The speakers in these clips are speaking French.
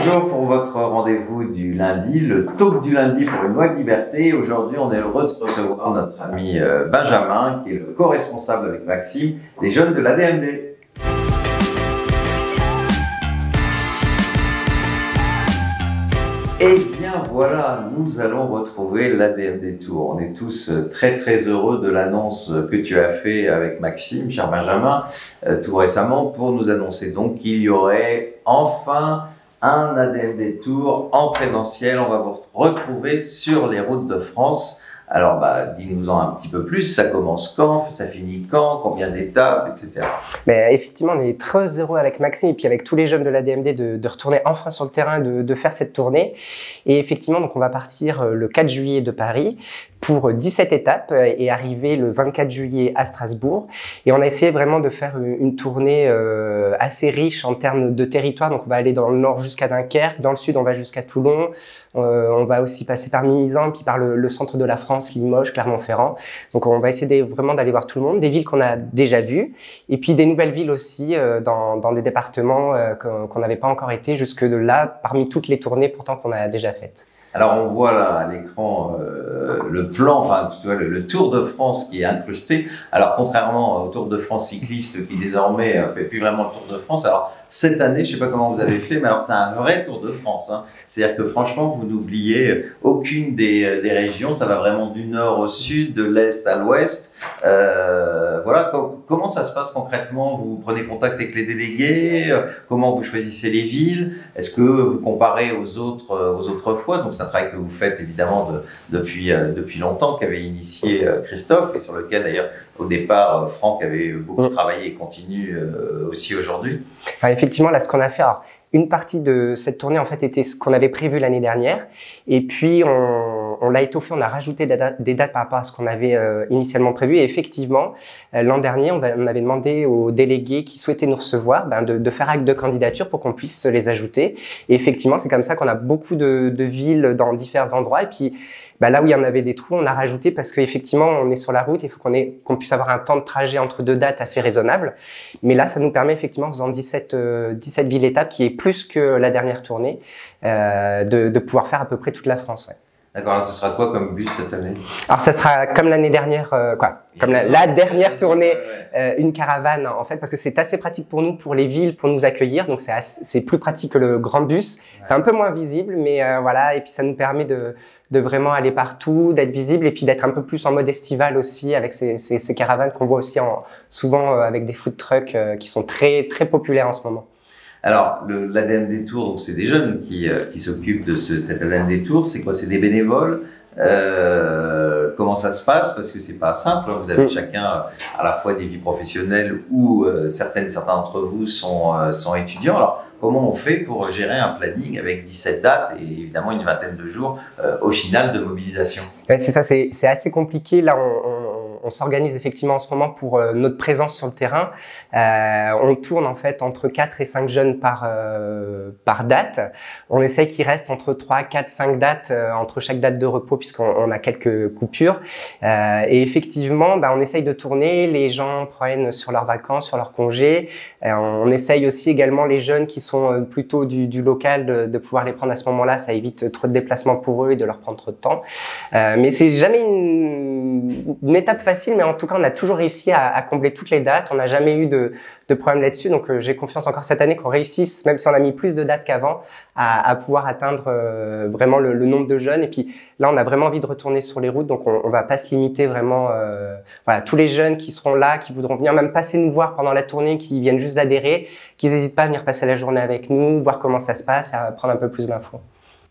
Bonjour pour votre rendez-vous du lundi, le talk du lundi pour une loi de liberté. Aujourd'hui, on est heureux de recevoir notre ami Benjamin, qui est le co-responsable avec Maxime des jeunes de l'ADMD. Et bien voilà, nous allons retrouver l'ADMD Tour. On est tous très heureux de l'annonce que tu as fait avec Maxime, cher Benjamin, tout récemment, pour nous annoncer donc qu'il y aurait enfin un ADMD Tour en présentiel. On va vous retrouver sur les routes de France. Alors, dis-nous-en un petit peu plus. Ça commence quand? Ça finit quand? Combien d'étapes, etc. Mais effectivement, on est très heureux avec Maxime et puis avec tous les jeunes de l'ADMD de retourner enfin sur le terrain, de faire cette tournée. Et effectivement, donc on va partir le 4 juillet de Paris pour 17 étapes et arriver le 24 juillet à Strasbourg. Et on a essayé vraiment de faire une tournée assez riche en termes de territoire. Donc on va aller dans le nord jusqu'à Dunkerque, dans le sud on va jusqu'à Toulon, on va aussi passer par Mimizan, puis par le centre de la France, Limoges, Clermont-Ferrand. Donc on va essayer vraiment d'aller voir tout le monde, des villes qu'on a déjà vues, et puis des nouvelles villes aussi dans des départements qu'on n'avait pas encore été jusque là, parmi toutes les tournées pourtant qu'on a déjà faites. Alors on voit là à l'écran le plan, enfin tu vois, le Tour de France qui est incrusté. Alors contrairement au Tour de France cycliste qui désormais fait plus vraiment le Tour de France, alors cette année, je sais pas comment vous avez fait, mais alors c'est un vrai Tour de France. Hein. C'est-à-dire que franchement, vous n'oubliez aucune des régions. Ça va vraiment du nord au sud, de l'est à l'ouest. Voilà. Comment ça se passe concrètement? Vous prenez contact avec les délégués? Comment vous choisissez les villes? Est-ce que vous comparez aux autres fois? Donc c'est un travail que vous faites évidemment depuis longtemps, qu'avait initié Christophe et sur lequel d'ailleurs au départ Franck avait beaucoup travaillé et continue aussi aujourd'hui. Effectivement, là, ce qu'on a fait, alors, une partie de cette tournée, en fait, était ce qu'on avait prévu l'année dernière. Et puis, on l'a étoffé, on a rajouté des dates par rapport à ce qu'on avait initialement prévu. Et effectivement, l'an dernier, on avait demandé aux délégués qui souhaitaient nous recevoir de faire acte de candidature pour qu'on puisse les ajouter. Et effectivement, c'est comme ça qu'on a beaucoup de villes dans différents endroits. Et puis, là où il y en avait des trous, on a rajouté parce qu'effectivement, on est sur la route, il faut qu'on puisse avoir un temps de trajet entre deux dates assez raisonnable. Mais là, ça nous permet effectivement, en faisant 17 villes-étapes, qui est plus que la dernière tournée, de pouvoir faire à peu près toute la France. Ouais. D'accord, alors ce sera quoi comme bus cette année? Alors ça sera comme l'année dernière, comme la dernière tournée, une caravane en fait, parce que c'est assez pratique pour nous, pour les villes, pour nous accueillir. Donc c'est plus pratique que le grand bus. Ouais. C'est un peu moins visible, mais voilà. Et puis ça nous permet de vraiment aller partout, d'être visible et puis d'être un peu plus en mode estival aussi avec ces caravanes qu'on voit aussi souvent avec des food trucks qui sont très populaires en ce moment. Alors, l'ADMD Tour, donc c'est des jeunes qui s'occupent de cet ADMD Tour. C'est quoi? C'est des bénévoles? Comment ça se passe? Parce que c'est pas simple. Hein. Vous avez chacun à la fois des vies professionnelles ou certains d'entre vous sont étudiants. Alors, comment on fait pour gérer un planning avec 17 dates et évidemment une vingtaine de jours au final de mobilisation? Ouais, c'est ça, c'est assez compliqué. Là, on s'organise effectivement en ce moment pour notre présence sur le terrain. On tourne en fait entre 4 et 5 jeunes par date. On essaye qu'il reste entre 3, 4, 5 dates entre chaque date de repos puisqu'on a quelques coupures. Et effectivement, on essaye de tourner. Les gens prennent sur leurs vacances, sur leurs congés. On essaye aussi également les jeunes qui sont plutôt du local de pouvoir les prendre à ce moment-là. Ça évite trop de déplacements pour eux et de leur prendre trop de temps. Mais c'est jamais une étape facile, mais en tout cas, on a toujours réussi à combler toutes les dates. On n'a jamais eu de problème là-dessus. Donc, j'ai confiance encore cette année qu'on réussisse, même si on a mis plus de dates qu'avant, à pouvoir atteindre vraiment le nombre de jeunes. Et puis là, on a vraiment envie de retourner sur les routes. Donc, on va pas se limiter vraiment. Voilà, tous les jeunes qui seront là, qui voudront venir même passer nous voir pendant la tournée, qui viennent juste d'adhérer, qu'ils n'hésitent pas à venir passer la journée avec nous, voir comment ça se passe, à prendre un peu plus d'infos.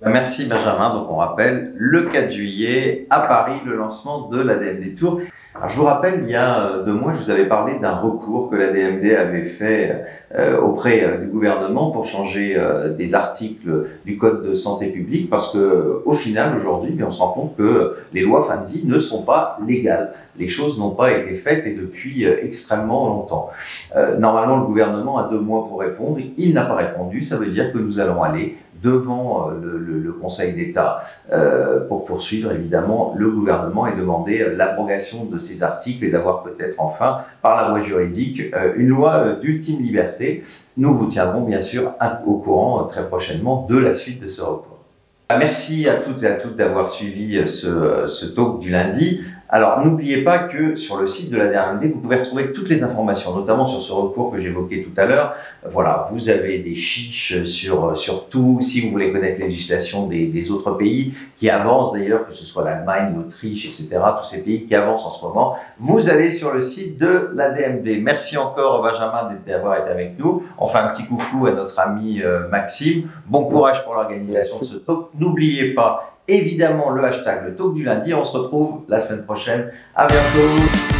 Merci Benjamin. Donc on rappelle le 4 juillet à Paris, le lancement de l'ADMD Tour. Alors, je vous rappelle, il y a 2 mois, je vous avais parlé d'un recours que l'ADMD avait fait auprès du gouvernement pour changer des articles du Code de santé publique parce que au final, aujourd'hui, on se rend compte que les lois fin de vie ne sont pas légales. Les choses n'ont pas été faites et depuis extrêmement longtemps. Normalement, le gouvernement a 2 mois pour répondre. Il n'a pas répondu. Ça veut dire que nous allons aller devant le Conseil d'État pour poursuivre évidemment le gouvernement et demander l'abrogation de ces articles et d'avoir peut-être enfin, par la voie juridique, une loi d'ultime liberté. Nous vous tiendrons bien sûr au courant très prochainement de la suite de ce report. Merci à toutes et à tous d'avoir suivi ce talk du lundi. Alors, n'oubliez pas que sur le site de la DRMD, vous pouvez retrouver toutes les informations, notamment sur ce recours que j'évoquais tout à l'heure. Voilà, vous avez des fiches sur tout, si vous voulez connaître les législations des autres pays qui avancent d'ailleurs, que ce soit l'Allemagne, l'Autriche, etc., tous ces pays qui avancent en ce moment. Vous allez sur le site de la DMD. Merci encore Benjamin d'avoir été avec nous. On fait un petit coucou à notre ami Maxime. Bon courage pour l'organisation de ce talk. N'oubliez pas évidemment le hashtag le talk du lundi. On se retrouve la semaine prochaine. À bientôt.